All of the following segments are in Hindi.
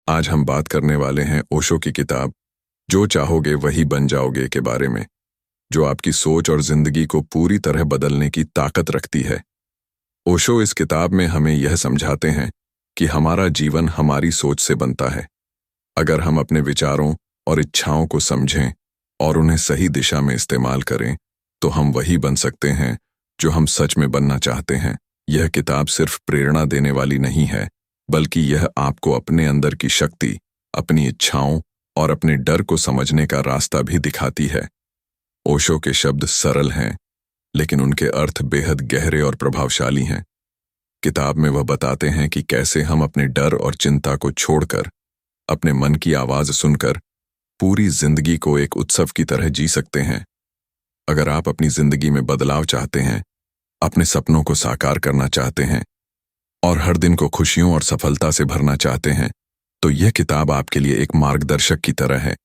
आज हम बात करने वाले हैं ओशो की किताब जो चाहोगे वही बन जाओगे के बारे में, जो आपकी सोच और जिंदगी को पूरी तरह बदलने की ताकत रखती है। ओशो इस किताब में हमें यह समझाते हैं कि हमारा जीवन हमारी सोच से बनता है। अगर हम अपने विचारों और इच्छाओं को समझें और उन्हें सही दिशा में इस्तेमाल करें, तो हम वही बन सकते हैं जो हम सच में बनना चाहते हैं। यह किताब सिर्फ प्रेरणा देने वाली नहीं है, बल्कि यह आपको अपने अंदर की शक्ति, अपनी इच्छाओं और अपने डर को समझने का रास्ता भी दिखाती है। ओशो के शब्द सरल हैं, लेकिन उनके अर्थ बेहद गहरे और प्रभावशाली हैं। किताब में वह बताते हैं कि कैसे हम अपने डर और चिंता को छोड़कर, अपने मन की आवाज सुनकर पूरी जिंदगी को एक उत्सव की तरह जी सकते हैं। अगर आप अपनी जिंदगी में बदलाव चाहते हैं, अपने सपनों को साकार करना चाहते हैं और हर दिन को खुशियों और सफलता से भरना चाहते हैं, तो यह किताब आपके लिए एक मार्गदर्शक की तरह है।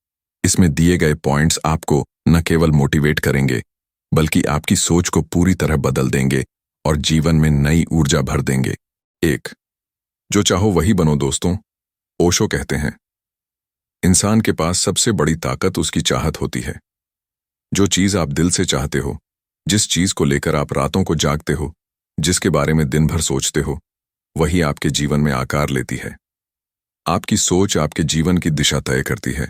इसमें दिए गए पॉइंट्स आपको न केवल मोटिवेट करेंगे, बल्कि आपकी सोच को पूरी तरह बदल देंगे और जीवन में नई ऊर्जा भर देंगे। 1. जो चाहो वही बनो। दोस्तों, ओशो कहते हैं, इंसान के पास सबसे बड़ी ताकत उसकी चाहत होती है। जो चीज आप दिल से चाहते हो, जिस चीज को लेकर आप रातों को जागते हो, जिसके बारे में दिन भर सोचते हो, वही आपके जीवन में आकार लेती है। आपकी सोच आपके जीवन की दिशा तय करती है।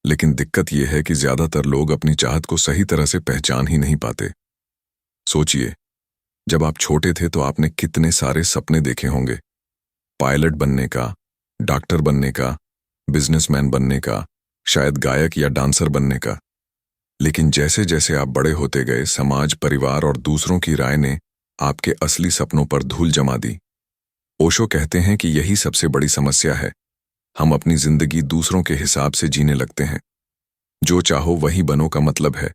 लेकिन दिक्कत यह है कि ज्यादातर लोग अपनी चाहत को सही तरह से पहचान ही नहीं पाते। सोचिए, जब आप छोटे थे तो आपने कितने सारे सपने देखे होंगे। पायलट बनने का, डॉक्टर बनने का, बिजनेसमैन बनने का, शायद गायक या डांसर बनने का। लेकिन जैसे जैसे आप बड़े होते गए, समाज, परिवार और दूसरों की राय ने आपके असली सपनों पर धूल जमा दी। ओशो कहते हैं कि यही सबसे बड़ी समस्या है। हम अपनी जिंदगी दूसरों के हिसाब से जीने लगते हैं। जो चाहो वही बनो का मतलब है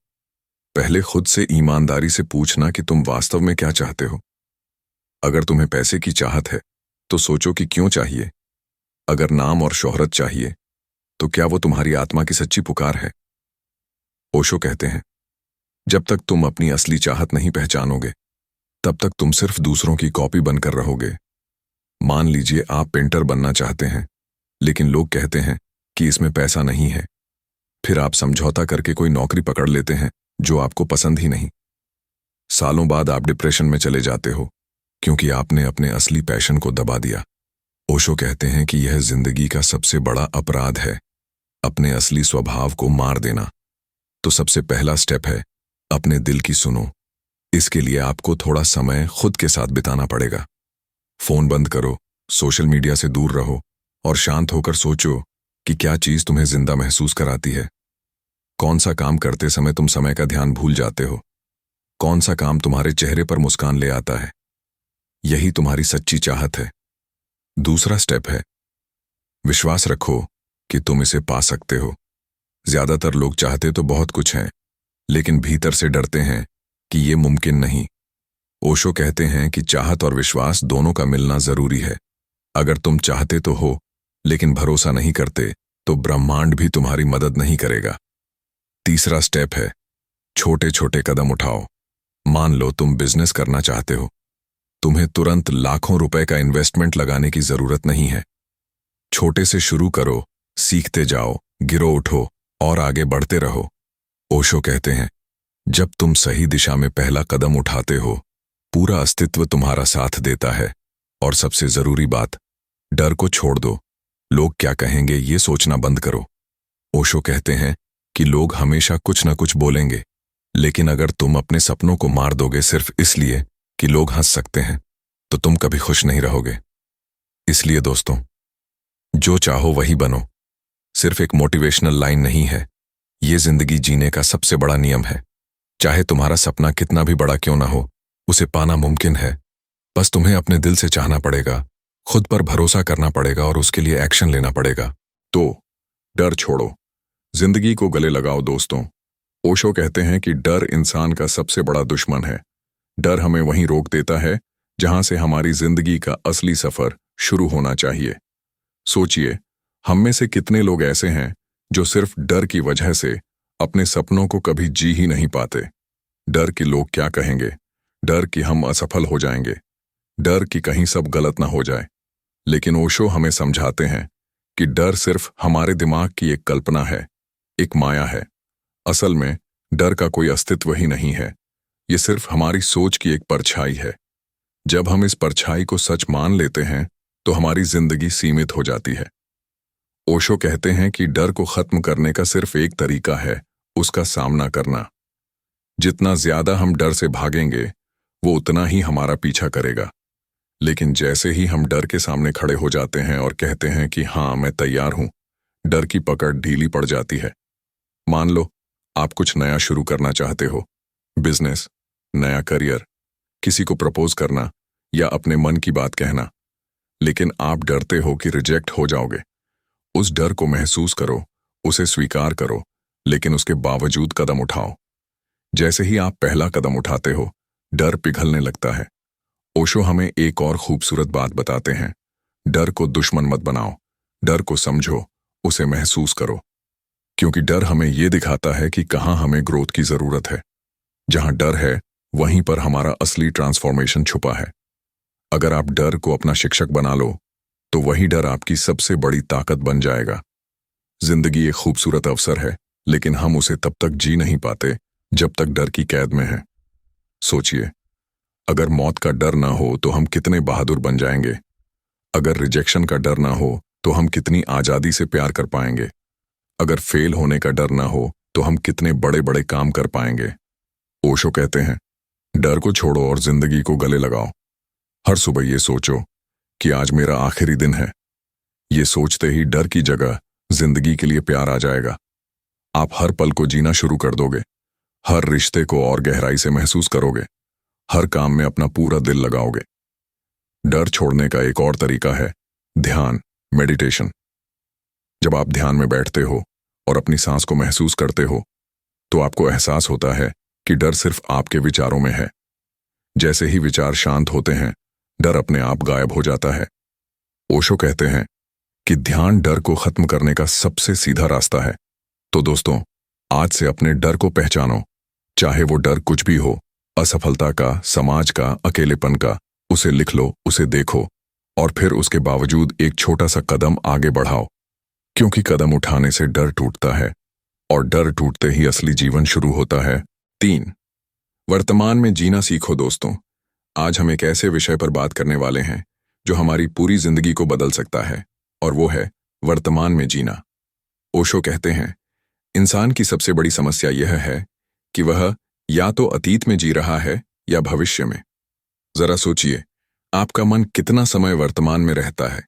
पहले खुद से ईमानदारी से पूछना कि तुम वास्तव में क्या चाहते हो। अगर तुम्हें पैसे की चाहत है, तो सोचो कि क्यों चाहिए। अगर नाम और शोहरत चाहिए, तो क्या वो तुम्हारी आत्मा की सच्ची पुकार है। ओशो कहते हैं, जब तक तुम अपनी असली चाहत नहीं पहचानोगे, तब तक तुम सिर्फ दूसरों की कॉपी बनकर रहोगे। मान लीजिए आप पेंटर बनना चाहते हैं, लेकिन लोग कहते हैं कि इसमें पैसा नहीं है। फिर आप समझौता करके कोई नौकरी पकड़ लेते हैं जो आपको पसंद ही नहीं। सालों बाद आप डिप्रेशन में चले जाते हो, क्योंकि आपने अपने असली पैशन को दबा दिया। ओशो कहते हैं कि यह जिंदगी का सबसे बड़ा अपराध है, अपने असली स्वभाव को मार देना। तो सबसे पहला स्टेप है, अपने दिल की सुनो। इसके लिए आपको थोड़ा समय खुद के साथ बिताना पड़ेगा। फोन बंद करो, सोशल मीडिया से दूर रहो और शांत होकर सोचो कि क्या चीज तुम्हें जिंदा महसूस कराती है। कौन सा काम करते समय तुम समय का ध्यान भूल जाते हो। कौन सा काम तुम्हारे चेहरे पर मुस्कान ले आता है। यही तुम्हारी सच्ची चाहत है। दूसरा स्टेप है, विश्वास रखो कि तुम इसे पा सकते हो। ज्यादातर लोग चाहते तो बहुत कुछ हैं, लेकिन भीतर से डरते हैं कि ये मुमकिन नहीं। ओशो कहते हैं कि चाहत और विश्वास दोनों का मिलना जरूरी है। अगर तुम चाहते तो हो, लेकिन भरोसा नहीं करते, तो ब्रह्मांड भी तुम्हारी मदद नहीं करेगा। तीसरा स्टेप है, छोटे छोटे कदम उठाओ। मान लो तुम बिजनेस करना चाहते हो। तुम्हें तुरंत लाखों रुपए का इन्वेस्टमेंट लगाने की जरूरत नहीं है। छोटे से शुरू करो, सीखते जाओ, गिरो उठो और आगे बढ़ते रहो। ओशो कहते हैं, जब तुम सही दिशा में पहला कदम उठाते हो, पूरा अस्तित्व तुम्हारा साथ देता है। और सबसे जरूरी बात, डर को छोड़ दो। लोग क्या कहेंगे ये सोचना बंद करो। ओशो कहते हैं कि लोग हमेशा कुछ न कुछ बोलेंगे, लेकिन अगर तुम अपने सपनों को मार दोगे सिर्फ इसलिए कि लोग हंस सकते हैं, तो तुम कभी खुश नहीं रहोगे। इसलिए दोस्तों, जो चाहो वही बनो सिर्फ एक मोटिवेशनल लाइन नहीं है, ये जिंदगी जीने का सबसे बड़ा नियम है। चाहे तुम्हारा सपना कितना भी बड़ा क्यों ना हो, उसे पाना मुमकिन है। बस तुम्हें अपने दिल से चाहना पड़ेगा, खुद पर भरोसा करना पड़ेगा और उसके लिए एक्शन लेना पड़ेगा। तो डर छोड़ो, जिंदगी को गले लगाओ। दोस्तों, ओशो कहते हैं कि डर इंसान का सबसे बड़ा दुश्मन है। डर हमें वहीं रोक देता है जहां से हमारी जिंदगी का असली सफर शुरू होना चाहिए। सोचिए, हम में से कितने लोग ऐसे हैं जो सिर्फ डर की वजह से अपने सपनों को कभी जी ही नहीं पाते। डर कि लोग क्या कहेंगे, डर कि हम असफल हो जाएंगे, डर कि कहीं सब गलत ना हो जाए। लेकिन ओशो हमें समझाते हैं कि डर सिर्फ हमारे दिमाग की एक कल्पना है, एक माया है। असल में डर का कोई अस्तित्व ही नहीं है। ये सिर्फ हमारी सोच की एक परछाई है। जब हम इस परछाई को सच मान लेते हैं तो हमारी जिंदगी सीमित हो जाती है। ओशो कहते हैं कि डर को खत्म करने का सिर्फ एक तरीका है, उसका सामना करना। जितना ज्यादा हम डर से भागेंगे वो उतना ही हमारा पीछा करेगा। लेकिन जैसे ही हम डर के सामने खड़े हो जाते हैं और कहते हैं कि हाँ मैं तैयार हूं, डर की पकड़ ढीली पड़ जाती है। मान लो आप कुछ नया शुरू करना चाहते हो, बिजनेस, नया करियर, किसी को प्रपोज करना या अपने मन की बात कहना, लेकिन आप डरते हो कि रिजेक्ट हो जाओगे। उस डर को महसूस करो, उसे स्वीकार करो, लेकिन उसके बावजूद कदम उठाओ। जैसे ही आप पहला कदम उठाते हो, डर पिघलने लगता है। ओशो हमें एक और खूबसूरत बात बताते हैं, डर को दुश्मन मत बनाओ, डर को समझो, उसे महसूस करो। क्योंकि डर हमें यह दिखाता है कि कहाँ हमें ग्रोथ की जरूरत है। जहां डर है वहीं पर हमारा असली ट्रांसफॉर्मेशन छुपा है। अगर आप डर को अपना शिक्षक बना लो तो वही डर आपकी सबसे बड़ी ताकत बन जाएगा। जिंदगी एक खूबसूरत अवसर है, लेकिन हम उसे तब तक जी नहीं पाते जब तक डर की कैद में है। सोचिए, अगर मौत का डर ना हो तो हम कितने बहादुर बन जाएंगे। अगर रिजेक्शन का डर ना हो तो हम कितनी आजादी से प्यार कर पाएंगे। अगर फेल होने का डर ना हो तो हम कितने बड़े बड़े काम कर पाएंगे। ओशो कहते हैं, डर को छोड़ो और जिंदगी को गले लगाओ। हर सुबह ये सोचो कि आज मेरा आखिरी दिन है। ये सोचते ही डर की जगह जिंदगी के लिए प्यार आ जाएगा। आप हर पल को जीना शुरू कर दोगे, हर रिश्ते को और गहराई से महसूस करोगे, हर काम में अपना पूरा दिल लगाओगे। डर छोड़ने का एक और तरीका है ध्यान, मेडिटेशन। जब आप ध्यान में बैठते हो और अपनी सांस को महसूस करते हो तो आपको एहसास होता है कि डर सिर्फ आपके विचारों में है। जैसे ही विचार शांत होते हैं, डर अपने आप गायब हो जाता है। ओशो कहते हैं कि ध्यान डर को खत्म करने का सबसे सीधा रास्ता है। तो दोस्तों, आज से अपने डर को पहचानो। चाहे वो डर कुछ भी हो, असफलता का, समाज का, अकेलेपन का, उसे लिख लो, उसे देखो और फिर उसके बावजूद एक छोटा सा कदम आगे बढ़ाओ। क्योंकि कदम उठाने से डर टूटता है और डर टूटते ही असली जीवन शुरू होता है। 3, वर्तमान में जीना सीखो। दोस्तों, आज हम एक ऐसे विषय पर बात करने वाले हैं जो हमारी पूरी जिंदगी को बदल सकता है, और वो है वर्तमान में जीना। ओशो कहते हैं, इंसान की सबसे बड़ी समस्या यह है कि वह या तो अतीत में जी रहा है या भविष्य में। जरा सोचिए, आपका मन कितना समय वर्तमान में रहता है।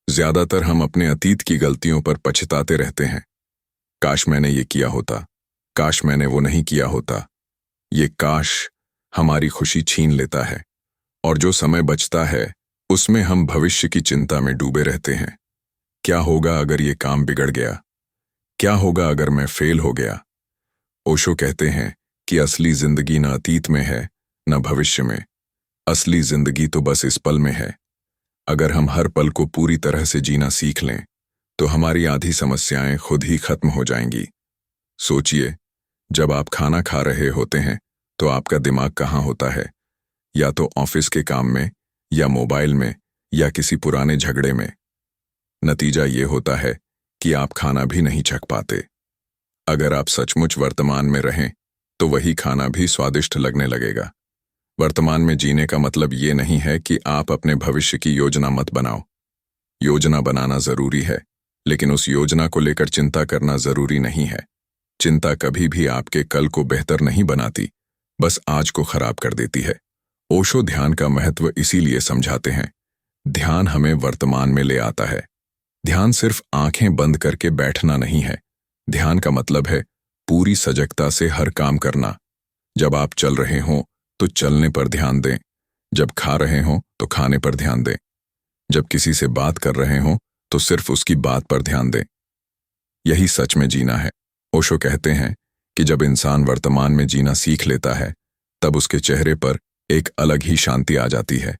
ज्यादातर हम अपने अतीत की गलतियों पर पछताते रहते हैं। काश मैंने ये किया होता, काश मैंने वो नहीं किया होता। ये काश हमारी खुशी छीन लेता है, और जो समय बचता है उसमें हम भविष्य की चिंता में डूबे रहते हैं। क्या होगा अगर ये काम बिगड़ गया? क्या होगा अगर मैं फेल हो गया? ओशो कहते हैं कि असली जिंदगी न अतीत में है न भविष्य में। असली जिंदगी तो बस इस पल में है। अगर हम हर पल को पूरी तरह से जीना सीख लें तो हमारी आधी समस्याएं खुद ही खत्म हो जाएंगी। सोचिए, जब आप खाना खा रहे होते हैं तो आपका दिमाग कहाँ होता है? या तो ऑफिस के काम में, या मोबाइल में, या किसी पुराने झगड़े में। नतीजा ये होता है कि आप खाना भी नहीं चख पाते। अगर आप सचमुच वर्तमान में रहें तो वही खाना भी स्वादिष्ट लगने लगेगा। वर्तमान में जीने का मतलब ये नहीं है कि आप अपने भविष्य की योजना मत बनाओ। योजना बनाना जरूरी है, लेकिन उस योजना को लेकर चिंता करना जरूरी नहीं है। चिंता कभी भी आपके कल को बेहतर नहीं बनाती, बस आज को खराब कर देती है। ओशो ध्यान का महत्व इसीलिए समझाते हैं। ध्यान हमें वर्तमान में ले आता है। ध्यान सिर्फ आंखें बंद करके बैठना नहीं है। ध्यान का मतलब है पूरी सजगता से हर काम करना। जब आप चल रहे हों तो चलने पर ध्यान दें, जब खा रहे हों तो खाने पर ध्यान दें, जब किसी से बात कर रहे हों तो सिर्फ उसकी बात पर ध्यान दें। यही सच में जीना है। ओशो कहते हैं कि जब इंसान वर्तमान में जीना सीख लेता है तब उसके चेहरे पर एक अलग ही शांति आ जाती है।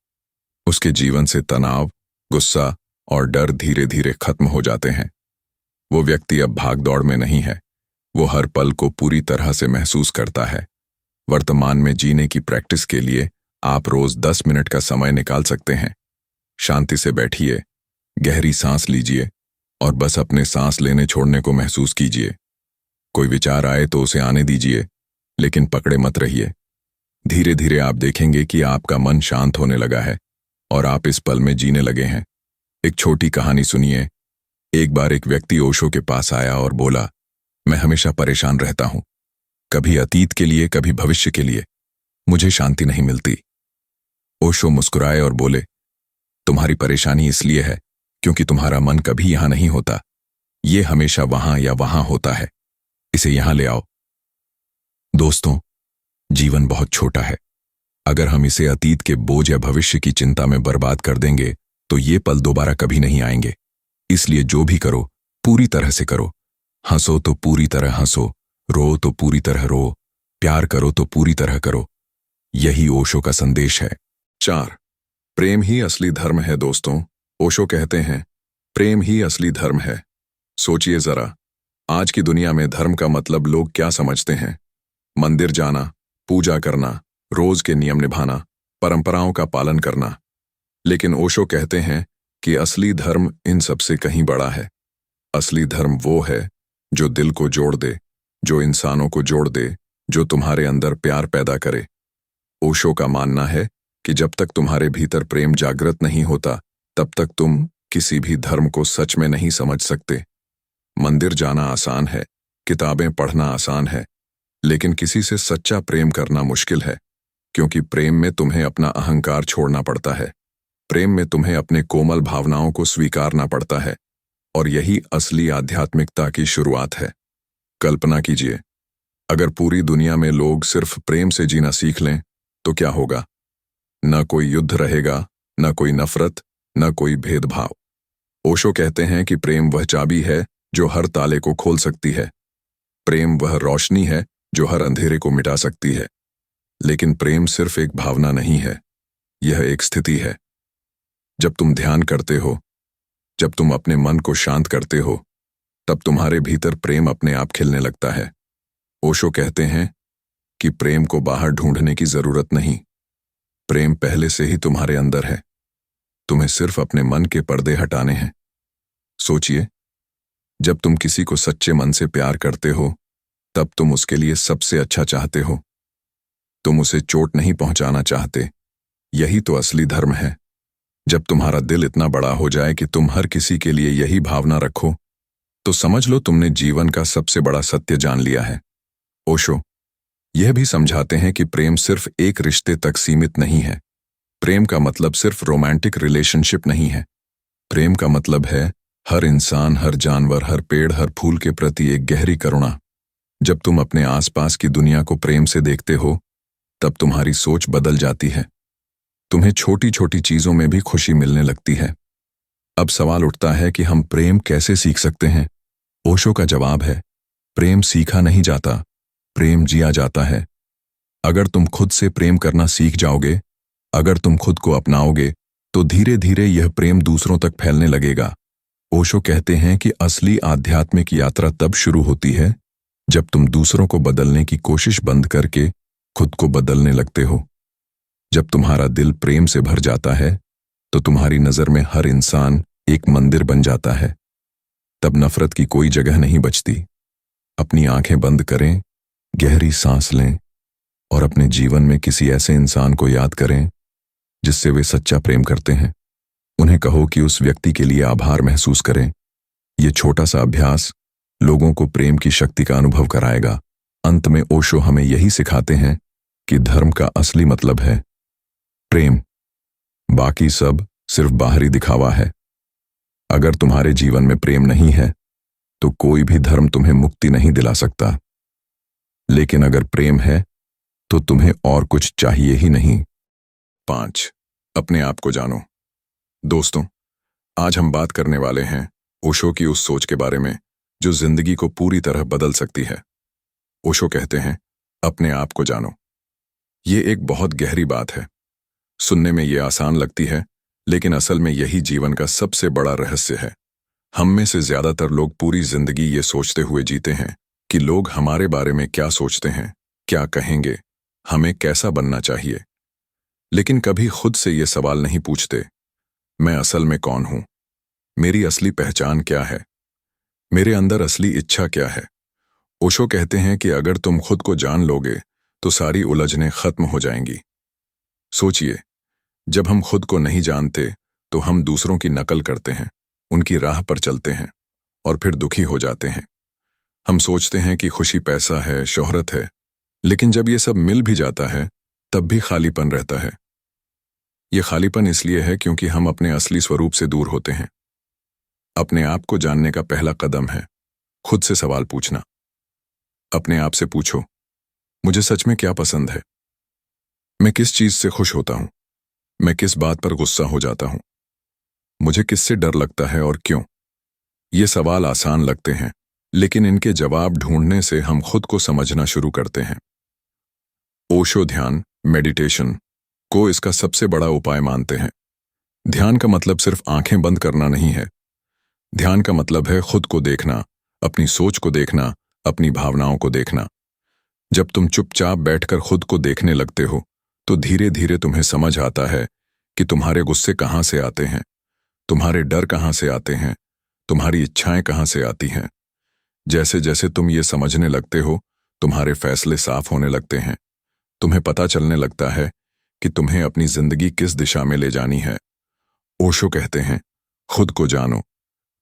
उसके जीवन से तनाव, गुस्सा और डर धीरे धीरे खत्म हो जाते हैं। वो व्यक्ति अब भाग दौड़ में नहीं है, वो हर पल को पूरी तरह से महसूस करता है। वर्तमान में जीने की प्रैक्टिस के लिए आप रोज 10 मिनट का समय निकाल सकते हैं। शांति से बैठिए, गहरी सांस लीजिए और बस अपने सांस लेने छोड़ने को महसूस कीजिए। कोई विचार आए तो उसे आने दीजिए, लेकिन पकड़े मत रहिए। धीरे धीरे आप देखेंगे कि आपका मन शांत होने लगा है और आप इस पल में जीने लगे हैं। एक छोटी कहानी सुनिए। एक बार एक व्यक्ति ओशो के पास आया और बोला, मैं हमेशा परेशान रहता हूं, कभी अतीत के लिए कभी भविष्य के लिए, मुझे शांति नहीं मिलती। ओशो मुस्कुराए और बोले, तुम्हारी परेशानी इसलिए है क्योंकि तुम्हारा मन कभी यहां नहीं होता, ये हमेशा वहां या वहां होता है। इसे यहां ले आओ। दोस्तों, जीवन बहुत छोटा है। अगर हम इसे अतीत के बोझ या भविष्य की चिंता में बर्बाद कर देंगे तो ये पल दोबारा कभी नहीं आएंगे। इसलिए जो भी करो पूरी तरह से करो। हंसो तो पूरी तरह हंसो, रो तो पूरी तरह रो, प्यार करो तो पूरी तरह करो। यही ओशो का संदेश है। 4. प्रेम ही असली धर्म है। दोस्तों, ओशो कहते हैं, प्रेम ही असली धर्म है। सोचिए जरा, आज की दुनिया में धर्म का मतलब लोग क्या समझते हैं? मंदिर जाना, पूजा करना, रोज के नियम निभाना, परंपराओं का पालन करना। लेकिन ओशो कहते हैं कि असली धर्म इन सबसे कहीं बड़ा है। असली धर्म वो है जो दिल को जोड़ दे, जो इंसानों को जोड़ दे, जो तुम्हारे अंदर प्यार पैदा करे। ओशो का मानना है कि जब तक तुम्हारे भीतर प्रेम जागृत नहीं होता, तब तक तुम किसी भी धर्म को सच में नहीं समझ सकते। मंदिर जाना आसान है, किताबें पढ़ना आसान है, लेकिन किसी से सच्चा प्रेम करना मुश्किल है, क्योंकि प्रेम में तुम्हें अपना अहंकार छोड़ना पड़ता है। प्रेम में तुम्हें अपने कोमल भावनाओं को स्वीकारना पड़ता है, और यही असली आध्यात्मिकता की शुरुआत है। कल्पना कीजिए, अगर पूरी दुनिया में लोग सिर्फ प्रेम से जीना सीख लें तो क्या होगा? न कोई युद्ध रहेगा, न कोई नफरत, न कोई भेदभाव। ओशो कहते हैं कि प्रेम वह चाबी है जो हर ताले को खोल सकती है। प्रेम वह रोशनी है जो हर अंधेरे को मिटा सकती है। लेकिन प्रेम सिर्फ एक भावना नहीं है, यह एक स्थिति है। जब तुम ध्यान करते हो, जब तुम अपने मन को शांत करते हो, तब तुम्हारे भीतर प्रेम अपने आप खिलने लगता है। ओशो कहते हैं कि प्रेम को बाहर ढूंढने की जरूरत नहीं, प्रेम पहले से ही तुम्हारे अंदर है। तुम्हें सिर्फ अपने मन के पर्दे हटाने हैं। सोचिए, जब तुम किसी को सच्चे मन से प्यार करते हो, तब तुम उसके लिए सबसे अच्छा चाहते हो। तुम उसे चोट नहीं पहुंचाना चाहते। यही तो असली धर्म है। जब तुम्हारा दिल इतना बड़ा हो जाए कि तुम हर किसी के लिए यही भावना रखो, तो समझ लो तुमने जीवन का सबसे बड़ा सत्य जान लिया है। ओशो यह भी समझाते हैं कि प्रेम सिर्फ एक रिश्ते तक सीमित नहीं है। प्रेम का मतलब सिर्फ रोमांटिक रिलेशनशिप नहीं है। प्रेम का मतलब है हर इंसान, हर जानवर, हर पेड़, हर फूल के प्रति एक गहरी करुणा। जब तुम अपने आसपास की दुनिया को प्रेम से देखते हो, तब तुम्हारी सोच बदल जाती है। तुम्हें छोटी छोटी चीजों में भी खुशी मिलने लगती है। अब सवाल उठता है कि हम प्रेम कैसे सीख सकते हैं? ओशो का जवाब है, प्रेम सीखा नहीं जाता, प्रेम जिया जाता है। अगर तुम खुद से प्रेम करना सीख जाओगे, अगर तुम खुद को अपनाओगे, तो धीरे धीरे यह प्रेम दूसरों तक फैलने लगेगा। ओशो कहते हैं कि असली आध्यात्मिक यात्रा तब शुरू होती है जब तुम दूसरों को बदलने की कोशिश बंद करके खुद को बदलने लगते हो। जब तुम्हारा दिल प्रेम से भर जाता है, तो तुम्हारी नजर में हर इंसान एक मंदिर बन जाता है। तब नफरत की कोई जगह नहीं बचती। अपनी आंखें बंद करें, गहरी सांस लें और अपने जीवन में किसी ऐसे इंसान को याद करें जिससे वे सच्चा प्रेम करते हैं। उन्हें कहो कि उस व्यक्ति के लिए आभार महसूस करें। यह छोटा सा अभ्यास लोगों को प्रेम की शक्ति का अनुभव कराएगा। अंत में ओशो हमें यही सिखाते हैं कि धर्म का असली मतलब है प्रेम, बाकी सब सिर्फ बाहरी दिखावा है। अगर तुम्हारे जीवन में प्रेम नहीं है, तो कोई भी धर्म तुम्हें मुक्ति नहीं दिला सकता। लेकिन अगर प्रेम है, तो तुम्हें और कुछ चाहिए ही नहीं। 5. अपने आप को जानो। दोस्तों, आज हम बात करने वाले हैं ओशो की उस सोच के बारे में जो जिंदगी को पूरी तरह बदल सकती है। ओशो कहते हैं, अपने आप को जानो। ये एक बहुत गहरी बात है। सुनने में ये आसान लगती है, लेकिन असल में यही जीवन का सबसे बड़ा रहस्य है। हम में से ज्यादातर लोग पूरी जिंदगी ये सोचते हुए जीते हैं कि लोग हमारे बारे में क्या सोचते हैं, क्या कहेंगे, हमें कैसा बनना चाहिए। लेकिन कभी खुद से ये सवाल नहीं पूछते, मैं असल में कौन हूं? मेरी असली पहचान क्या है? मेरे अंदर असली इच्छा क्या है? ओशो कहते हैं कि अगर तुम खुद को जान लोगे तो सारी उलझनें खत्म हो जाएंगी। सोचिए, जब हम खुद को नहीं जानते तो हम दूसरों की नकल करते हैं, उनकी राह पर चलते हैं और फिर दुखी हो जाते हैं। हम सोचते हैं कि खुशी पैसा है, शोहरत है, लेकिन जब ये सब मिल भी जाता है तब भी खालीपन रहता है। ये खालीपन इसलिए है क्योंकि हम अपने असली स्वरूप से दूर होते हैं। अपने आप को जानने का पहला कदम है खुद से सवाल पूछना। अपने आप से पूछो, मुझे सच में क्या पसंद है? मैं किस चीज से खुश होता हूं? मैं किस बात पर गुस्सा हो जाता हूं? मुझे किससे डर लगता है और क्यों? ये सवाल आसान लगते हैं, लेकिन इनके जवाब ढूंढने से हम खुद को समझना शुरू करते हैं। ओशो ध्यान, मेडिटेशन को इसका सबसे बड़ा उपाय मानते हैं। ध्यान का मतलब सिर्फ आंखें बंद करना नहीं है। ध्यान का मतलब है खुद को देखना, अपनी सोच को देखना, अपनी भावनाओं को देखना। जब तुम चुपचाप बैठकर खुद को देखने लगते हो तो धीरे धीरे तुम्हें समझ आता है कि तुम्हारे गुस्से कहाँ से आते हैं, तुम्हारे डर कहाँ से आते हैं, तुम्हारी इच्छाएं कहाँ से आती हैं। जैसे जैसे तुम ये समझने लगते हो, तुम्हारे फैसले साफ होने लगते हैं। तुम्हें पता चलने लगता है कि तुम्हें अपनी जिंदगी किस दिशा में ले जानी है। ओशो कहते हैं, खुद को जानो,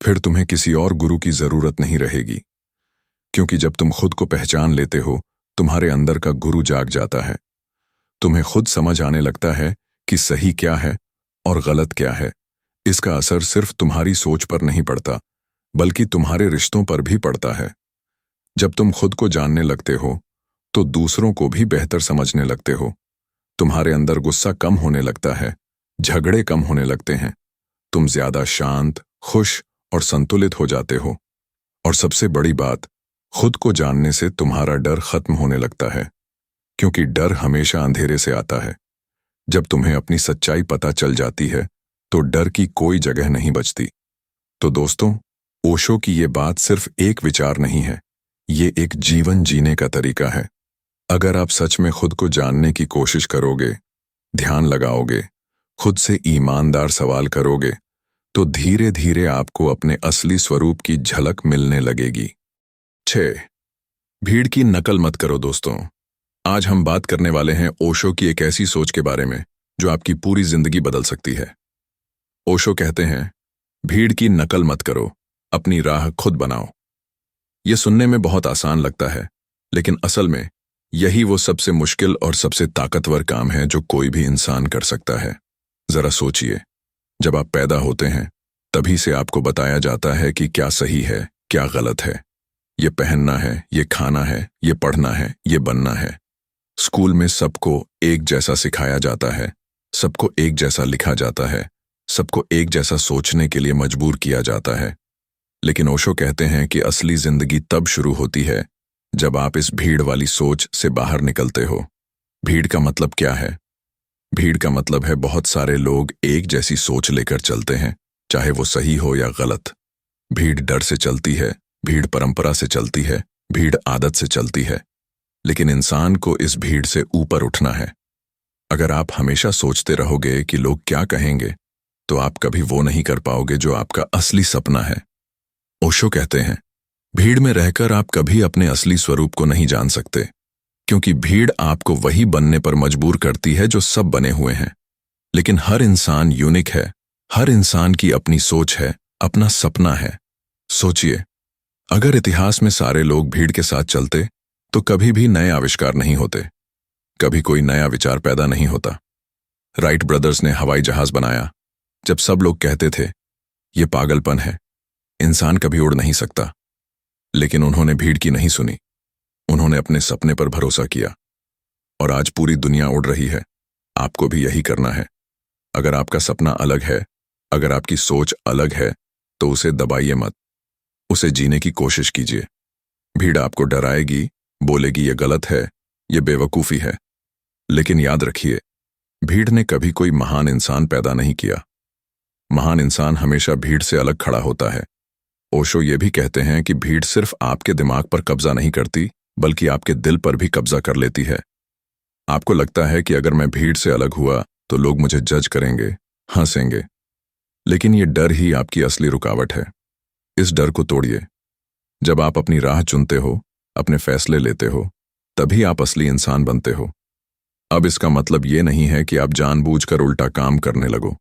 फिर तुम्हें किसी और गुरु की जरूरत नहीं रहेगी। क्योंकि जब तुम खुद को पहचान लेते हो, तुम्हारे अंदर का गुरु जाग जाता है। तुम्हें खुद समझ आने लगता है कि सही क्या है और गलत क्या है। इसका असर सिर्फ तुम्हारी सोच पर नहीं पड़ता, बल्कि तुम्हारे रिश्तों पर भी पड़ता है। जब तुम खुद को जानने लगते हो तो दूसरों को भी बेहतर समझने लगते हो। तुम्हारे अंदर गुस्सा कम होने लगता है, झगड़े कम होने लगते हैं। तुम ज्यादा शांत, खुश और संतुलित हो जाते हो। और सबसे बड़ी बात, खुद को जानने से तुम्हारा डर खत्म होने लगता है, क्योंकि डर हमेशा अंधेरे से आता है। जब तुम्हें अपनी सच्चाई पता चल जाती है तो डर की कोई जगह नहीं बचती। तो दोस्तों, ओशो की ये बात सिर्फ एक विचार नहीं है, ये एक जीवन जीने का तरीका है। अगर आप सच में खुद को जानने की कोशिश करोगे, ध्यान लगाओगे, खुद से ईमानदार सवाल करोगे, तो धीरे धीरे आपको अपने असली स्वरूप की झलक मिलने लगेगी। 6. भीड़ की नकल मत करो दोस्तों। आज हम बात करने वाले हैं ओशो की एक ऐसी सोच के बारे में जो आपकी पूरी जिंदगी बदल सकती है। ओशो कहते हैं, भीड़ की नकल मत करो, अपनी राह खुद बनाओ। यह सुनने में बहुत आसान लगता है, लेकिन असल में यही वो सबसे मुश्किल और सबसे ताकतवर काम है जो कोई भी इंसान कर सकता है। जरा सोचिए, जब आप पैदा होते हैं तभी से आपको बताया जाता है कि क्या सही है, क्या गलत है। ये पहनना है, ये खाना है, ये पढ़ना है, ये बनना है। स्कूल में सबको एक जैसा सिखाया जाता है, सबको एक जैसा लिखा जाता है, सबको एक जैसा सोचने के लिए मजबूर किया जाता है। लेकिन ओशो कहते हैं कि असली जिंदगी तब शुरू होती है जब आप इस भीड़ वाली सोच से बाहर निकलते हो। भीड़ का मतलब क्या है? भीड़ का मतलब है बहुत सारे लोग एक जैसी सोच लेकर चलते हैं, चाहे वो सही हो या गलत। भीड़ डर से चलती है, भीड़ परंपरा से चलती है, भीड़ आदत से चलती है। लेकिन इंसान को इस भीड़ से ऊपर उठना है। अगर आप हमेशा सोचते रहोगे कि लोग क्या कहेंगे, तो आप कभी वो नहीं कर पाओगे जो आपका असली सपना है। ओशो कहते हैं, भीड़ में रहकर आप कभी अपने असली स्वरूप को नहीं जान सकते, क्योंकि भीड़ आपको वही बनने पर मजबूर करती है जो सब बने हुए हैं। लेकिन हर इंसान यूनिक है, हर इंसान की अपनी सोच है, अपना सपना है। सोचिए, अगर इतिहास में सारे लोग भीड़ के साथ चलते तो कभी भी नए आविष्कार नहीं होते, कभी कोई नया विचार पैदा नहीं होता। राइट ब्रदर्स ने हवाई जहाज बनाया जब सब लोग कहते थे ये पागलपन है, इंसान कभी उड़ नहीं सकता। लेकिन उन्होंने भीड़ की नहीं सुनी, उन्होंने अपने सपने पर भरोसा किया और आज पूरी दुनिया उड़ रही है। आपको भी यही करना है। अगर आपका सपना अलग है, अगर आपकी सोच अलग है, तो उसे दबाइए मत, उसे जीने की कोशिश कीजिए। भीड़ आपको डराएगी, बोलेगी ये गलत है, ये बेवकूफ़ी है। लेकिन याद रखिए, भीड़ ने कभी कोई महान इंसान पैदा नहीं किया। महान इंसान हमेशा भीड़ से अलग खड़ा होता है। ओशो ये भी कहते हैं कि भीड़ सिर्फ आपके दिमाग पर कब्जा नहीं करती, बल्कि आपके दिल पर भी कब्जा कर लेती है। आपको लगता है कि अगर मैं भीड़ से अलग हुआ तो लोग मुझे जज करेंगे, हंसेंगे। लेकिन ये डर ही आपकी असली रुकावट है। इस डर को तोड़िए। जब आप अपनी राह चुनते हो, अपने फैसले लेते हो, तभी आप असली इंसान बनते हो। अब इसका मतलब ये नहीं है कि आप जानबूझकर उल्टा काम करने लगो।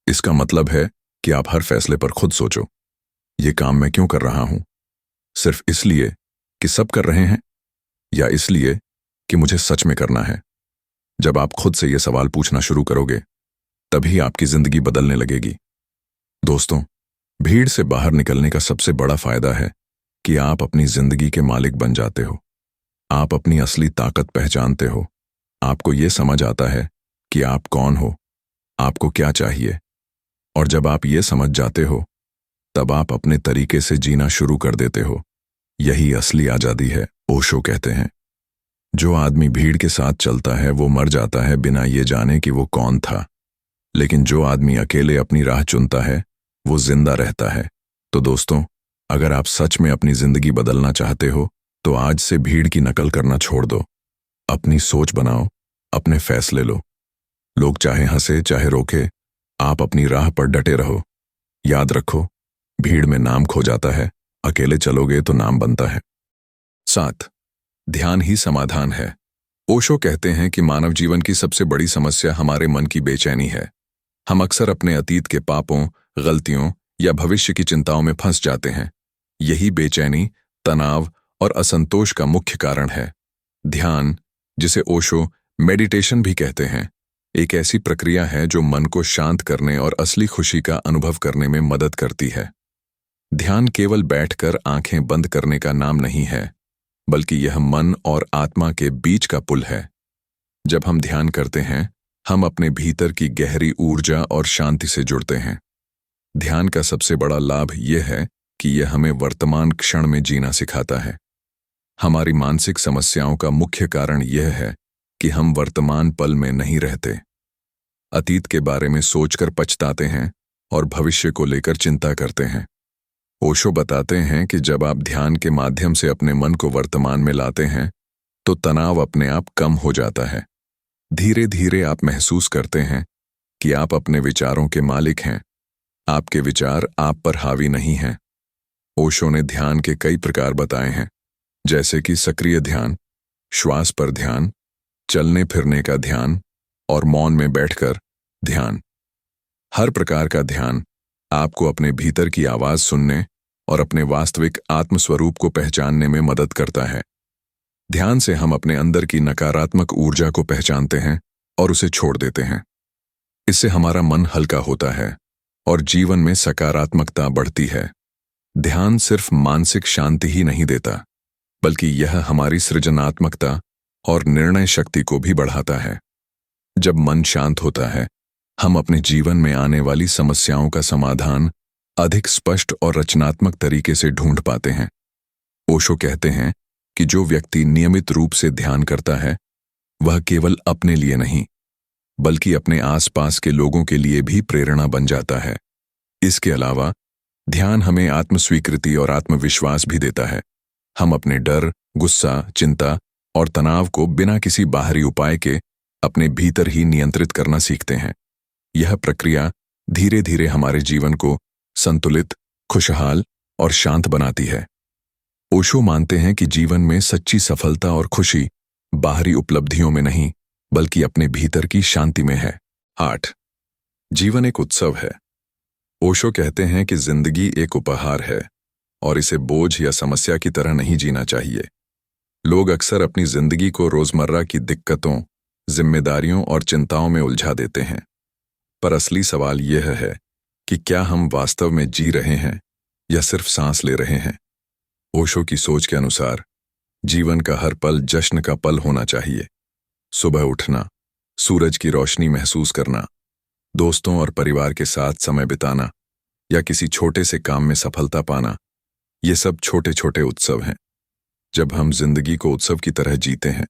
इसका मतलब है कि आप हर फैसले पर खुद सोचो, ये काम मैं क्यों कर रहा हूं? सिर्फ इसलिए कि सब कर रहे हैं, या इसलिए कि मुझे सच में करना है? जब आप खुद से ये सवाल पूछना शुरू करोगे, तभी आपकी जिंदगी बदलने लगेगी। दोस्तों, भीड़ से बाहर निकलने का सबसे बड़ा फायदा है कि आप अपनी जिंदगी के मालिक बन जाते हो। आप अपनी असली ताकत पहचानते हो। आपको ये समझ आता है कि आप कौन हो, आपको क्या चाहिए। और जब आप ये समझ जाते हो, तब आप अपने तरीके से जीना शुरू कर देते हो। यही असली आजादी है। ओशो कहते हैं, जो आदमी भीड़ के साथ चलता है वो मर जाता है बिना ये जाने कि वो कौन था। लेकिन जो आदमी अकेले अपनी राह चुनता है, वो जिंदा रहता है। तो दोस्तों, अगर आप सच में अपनी जिंदगी बदलना चाहते हो, तो आज से भीड़ की नकल करना छोड़ दो। अपनी सोच बनाओ, अपने फैसले लो। लोग चाहे हंसे चाहे रोके, आप अपनी राह पर डटे रहो। याद रखो, भीड़ में नाम खो जाता है, अकेले चलोगे तो नाम बनता है। 7. ध्यान ही समाधान है। ओशो कहते हैं कि मानव जीवन की सबसे बड़ी समस्या हमारे मन की बेचैनी है। हम अक्सर अपने अतीत के पापों, गलतियों या भविष्य की चिंताओं में फंस जाते हैं। यही बेचैनी, तनाव और असंतोष का मुख्य कारण है। ध्यान, जिसे ओशो मेडिटेशन भी कहते हैं, एक ऐसी प्रक्रिया है जो मन को शांत करने और असली खुशी का अनुभव करने में मदद करती है। ध्यान केवल बैठकर आंखें बंद करने का नाम नहीं है, बल्कि यह मन और आत्मा के बीच का पुल है। जब हम ध्यान करते हैं, हम अपने भीतर की गहरी ऊर्जा और शांति से जुड़ते हैं। ध्यान का सबसे बड़ा लाभ यह है कि यह हमें वर्तमान क्षण में जीना सिखाता है। हमारी मानसिक समस्याओं का मुख्य कारण यह है कि हम वर्तमान पल में नहीं रहते। अतीत के बारे में सोचकर पछताते हैं और भविष्य को लेकर चिंता करते हैं। ओशो बताते हैं कि जब आप ध्यान के माध्यम से अपने मन को वर्तमान में लाते हैं, तो तनाव अपने आप कम हो जाता है। धीरे धीरे आप महसूस करते हैं कि आप अपने विचारों के मालिक हैं। आपके विचार आप पर हावी नहीं हैं। ओशो ने ध्यान के कई प्रकार बताए हैं, जैसे कि सक्रिय ध्यान, श्वास पर ध्यान, चलने फिरने का ध्यान और मौन में बैठकर ध्यान। हर प्रकार का ध्यान आपको अपने भीतर की आवाज सुनने और अपने वास्तविक आत्मस्वरूप को पहचानने में मदद करता है। ध्यान से हम अपने अंदर की नकारात्मक ऊर्जा को पहचानते हैं और उसे छोड़ देते हैं। इससे हमारा मन हल्का होता है और जीवन में सकारात्मकता बढ़ती है। ध्यान सिर्फ मानसिक शांति ही नहीं देता, बल्कि यह हमारी सृजनात्मकता और निर्णय शक्ति को भी बढ़ाता है। जब मन शांत होता है, हम अपने जीवन में आने वाली समस्याओं का समाधान अधिक स्पष्ट और रचनात्मक तरीके से ढूंढ पाते हैं। ओशो कहते हैं कि जो व्यक्ति नियमित रूप से ध्यान करता है, वह केवल अपने लिए नहीं, बल्कि अपने आसपास के लोगों के लिए भी प्रेरणा बन जाता है। इसके अलावा ध्यान हमें आत्मस्वीकृति और आत्मविश्वास भी देता है। हम अपने डर, गुस्सा, चिंता और तनाव को बिना किसी बाहरी उपाय के अपने भीतर ही नियंत्रित करना सीखते हैं। यह प्रक्रिया धीरे धीरे हमारे जीवन को संतुलित, खुशहाल और शांत बनाती है। ओशो मानते हैं कि जीवन में सच्ची सफलता और खुशी बाहरी उपलब्धियों में नहीं, बल्कि अपने भीतर की शांति में है। 8. जीवन एक उत्सव है। ओशो कहते हैं कि जिंदगी एक उपहार है और इसे बोझ या समस्या की तरह नहीं जीना चाहिए। लोग अक्सर अपनी जिंदगी को रोजमर्रा की दिक्कतों, जिम्मेदारियों और चिंताओं में उलझा देते हैं। पर असली सवाल यह है कि क्या हम वास्तव में जी रहे हैं या सिर्फ सांस ले रहे हैं। ओशो की सोच के अनुसार जीवन का हर पल जश्न का पल होना चाहिए। सुबह उठना, सूरज की रोशनी महसूस करना, दोस्तों और परिवार के साथ समय बिताना या किसी छोटे से काम में सफलता पाना, ये सब छोटे छोटे उत्सव हैं। जब हम जिंदगी को उत्सव की तरह जीते हैं,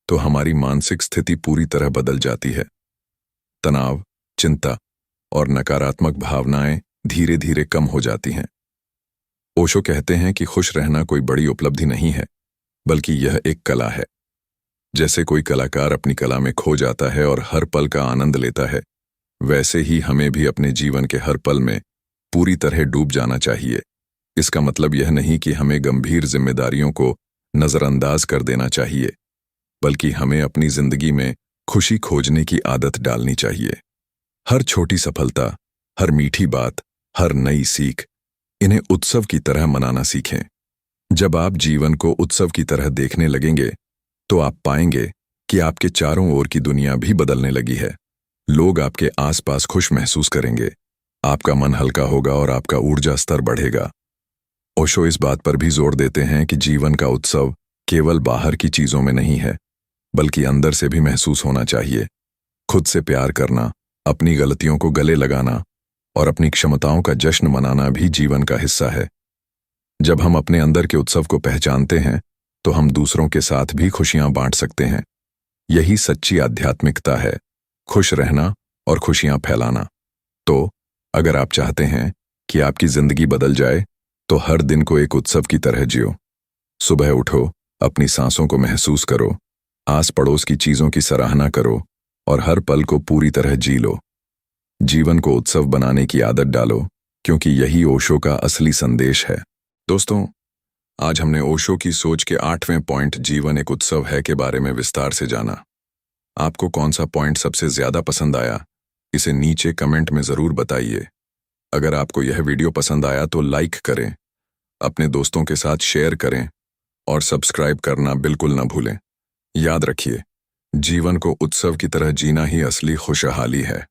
तो हमारी मानसिक स्थिति पूरी तरह बदल जाती है। तनाव, चिंता और नकारात्मक भावनाएं धीरे धीरे कम हो जाती हैं। ओशो कहते हैं कि खुश रहना कोई बड़ी उपलब्धि नहीं है, बल्कि यह एक कला है। जैसे कोई कलाकार अपनी कला में खो जाता है और हर पल का आनंद लेता है, वैसे ही हमें भी अपने जीवन के हर पल में पूरी तरह डूब जाना चाहिए। इसका मतलब यह नहीं कि हमें गंभीर जिम्मेदारियों को नजरअंदाज कर देना चाहिए, बल्कि हमें अपनी जिंदगी में खुशी खोजने की आदत डालनी चाहिए। हर छोटी सफलता, हर मीठी बात, हर नई सीख, इन्हें उत्सव की तरह मनाना सीखें। जब आप जीवन को उत्सव की तरह देखने लगेंगे, तो आप पाएंगे कि आपके चारों ओर की दुनिया भी बदलने लगी है। लोग आपके आसपास खुश महसूस करेंगे, आपका मन हल्का होगा और आपका ऊर्जा स्तर बढ़ेगा। ओशो इस बात पर भी जोर देते हैं कि जीवन का उत्सव केवल बाहर की चीजों में नहीं है, बल्कि अंदर से भी महसूस होना चाहिए। खुद से प्यार करना, अपनी गलतियों को गले लगाना और अपनी क्षमताओं का जश्न मनाना भी जीवन का हिस्सा है। जब हम अपने अंदर के उत्सव को पहचानते हैं, तो हम दूसरों के साथ भी खुशियां बांट सकते हैं। यही सच्ची आध्यात्मिकता है, खुश रहना और खुशियां फैलाना। तो अगर आप चाहते हैं कि आपकी जिंदगी बदल जाए, तो हर दिन को एक उत्सव की तरह जियो। सुबह उठो, अपनी सांसों को महसूस करो, आस पड़ोस की चीजों की सराहना करो और हर पल को पूरी तरह जी लो। जीवन को उत्सव बनाने की आदत डालो, क्योंकि यही ओशो का असली संदेश है। दोस्तों, आज हमने ओशो की सोच के 8वें पॉइंट जीवन एक उत्सव है के बारे में विस्तार से जाना। आपको कौन सा पॉइंट सबसे ज्यादा पसंद आया, इसे नीचे कमेंट में जरूर बताइए। अगर आपको यह वीडियो पसंद आया तो लाइक करें, अपने दोस्तों के साथ शेयर करें और सब्सक्राइब करना बिल्कुल न भूलें। याद रखिए, जीवन को उत्सव की तरह जीना ही असली खुशहाली है।